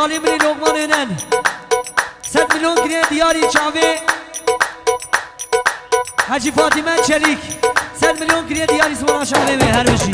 خالی منی لقمانینن 100 میلیون گریه دیاری چاوی حاجی فاطمه چریک 100 میلیون گریه دیاری سوانا شاوی به هر بشی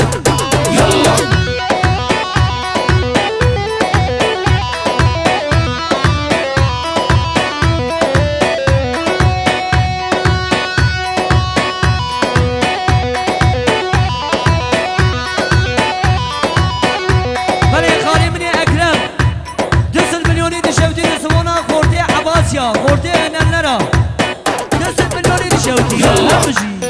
خورده نلرا دست میلیونی شوتی همجی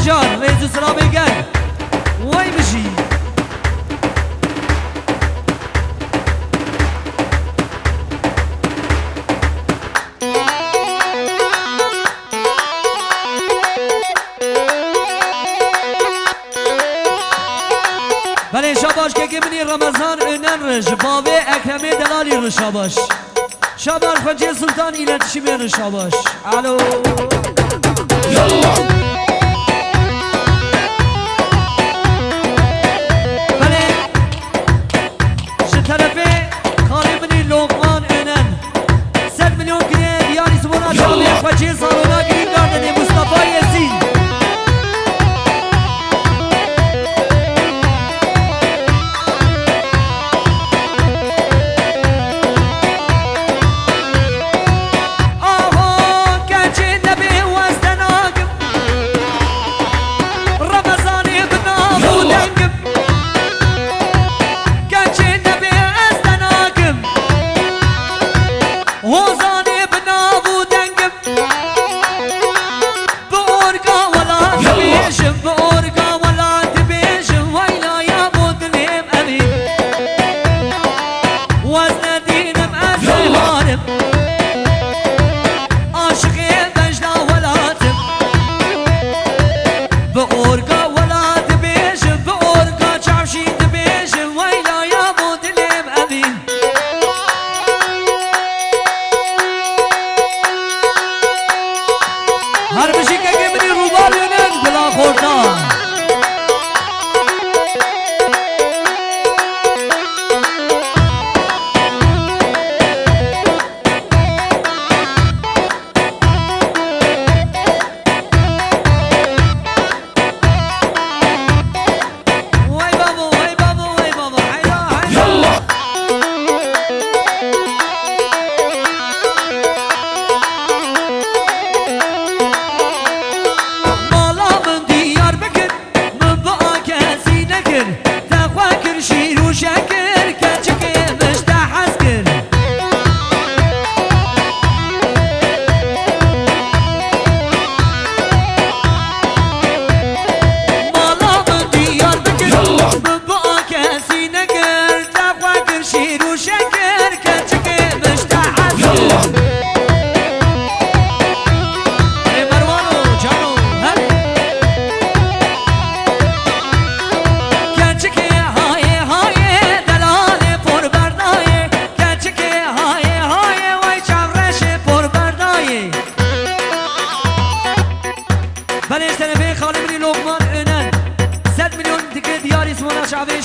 جان رئيس سلامي قال وين مشي بله شاباش که منی رمضان önен رش باوی اکرمی دلالی رو شاباش شاباش خواجه سلطان ایلتشی من شاباش الو بله شطرفه خالی منی لقمان önen 100 milyon کنه دیاری سمونا شابه خواجه سارونا گریم داردنی مصطفی یسین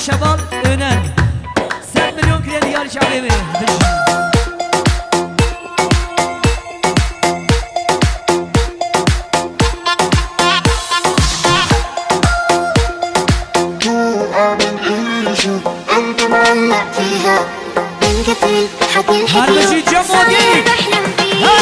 شباب önен 100 milyon kire diyar şabevi انت معلق فيها بالكثير حكي الحكي صاير بحلم فيها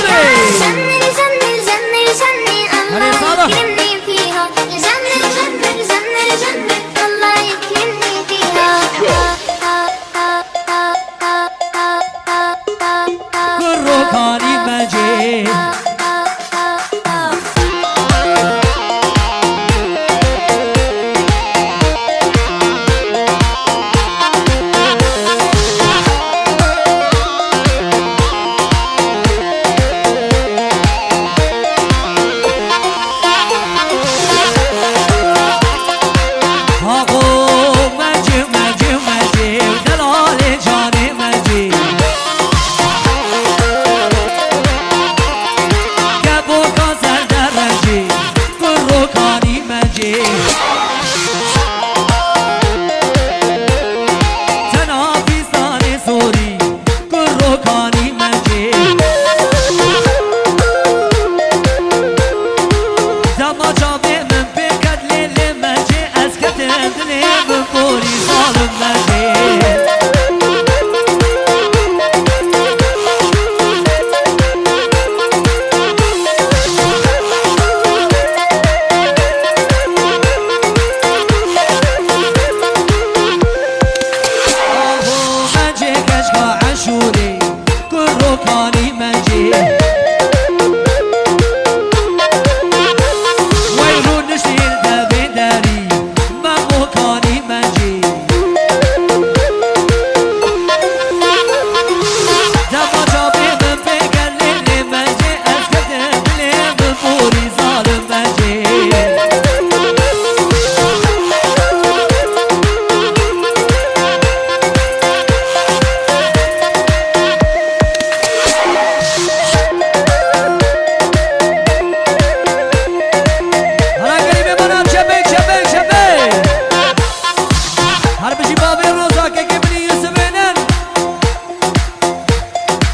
جنن جنن جنن جنن الله يكرمني فيها جنن جنن جنن جنن الله يكرمني فيها كروكاني مجيد ويلو نشيل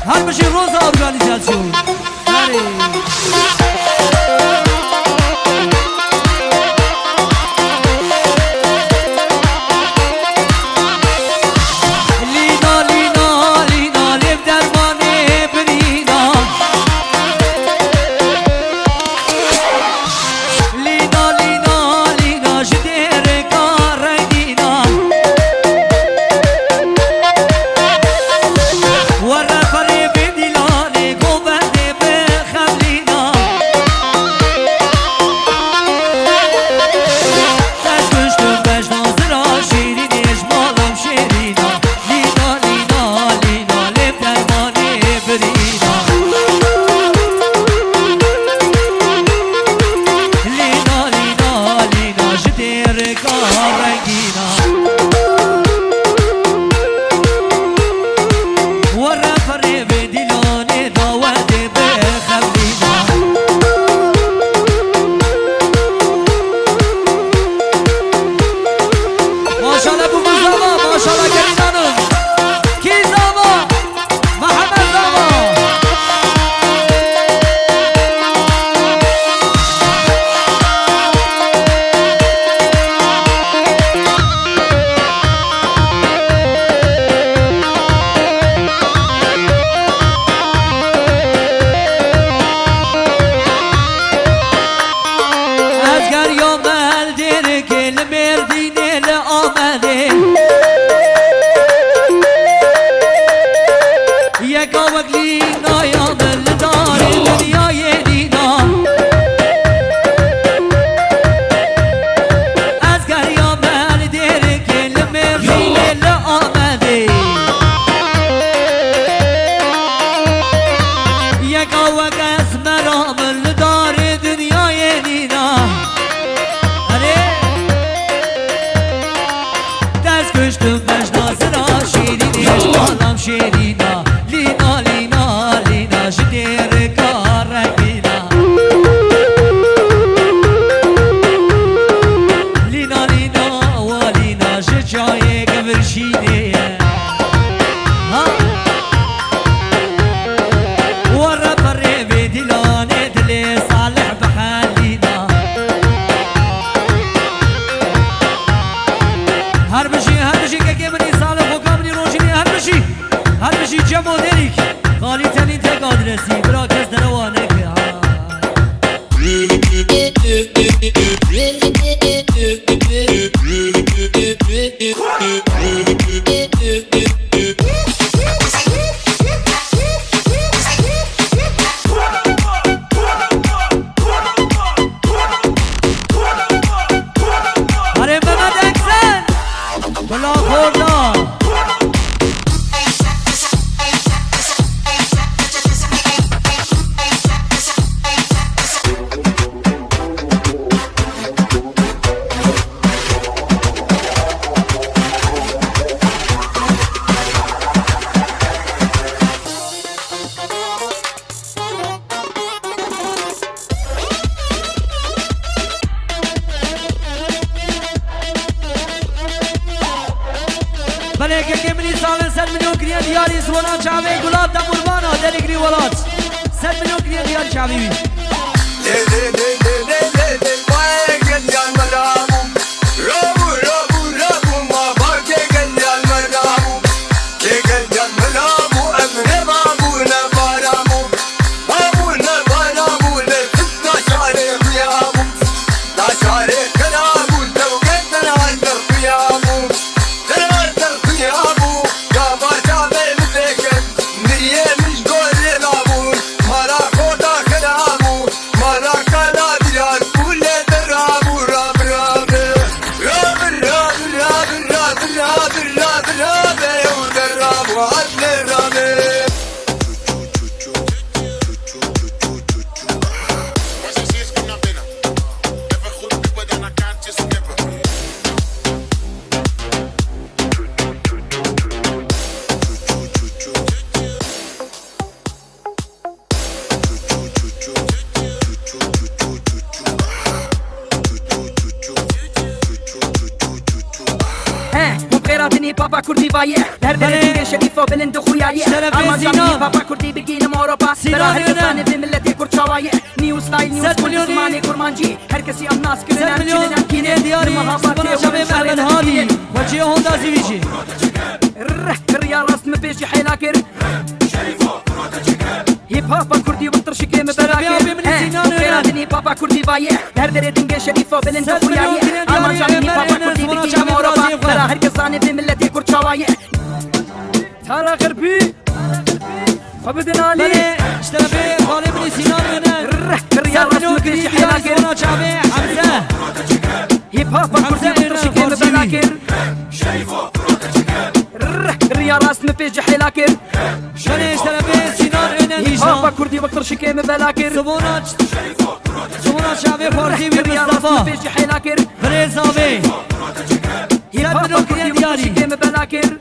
هر بشی روز ارگانیزاسیون بله که منی سال 100 میلیون کریه دیاری سوانا چاوه گلاب دا قربانا دلیگری ولات 100 میلیون کریه دیاری چاوی بی Mara koda karamu, mara kala dirar. بابا كردي بايع هر دليل شريف وبلند خويايع اما جامي بابا كردي بگینم اوروبا برای کسانی به ملت کرد شوایع نیو ستایل نیو کل زمانی کرمانجی هر کسی ام ناس کرنم چنن کینه دیاری سبنا شبه محمد هادی وجه هوندا زیویجی ريال راس مبيجي حيلاكر هيب هوب كردي وطرشي كيم بلاكر بابا كردي بايع هر دري دنگه شريفه بلند خويايع اما جامي بابا كردي بگینم اوروبا برای هر کسانی به ملت کرد شوایع تارا غربي فبدن علي اشتربي خالد بن سينان ونن ريال راس مبيجي حيلاكر حمزه هيب هوب كردي وطرشي كيم بلاكر ريال راس مبيجي حيلاكر شنو اشتربي سينان ونن بابا كردي وطرشي كيم بلاكر سبونا شعبي فارسي ريال راس مصطفى مبيجي حيلاكر فريزابي هيب هوب كردي وطرشي كيم بلاكر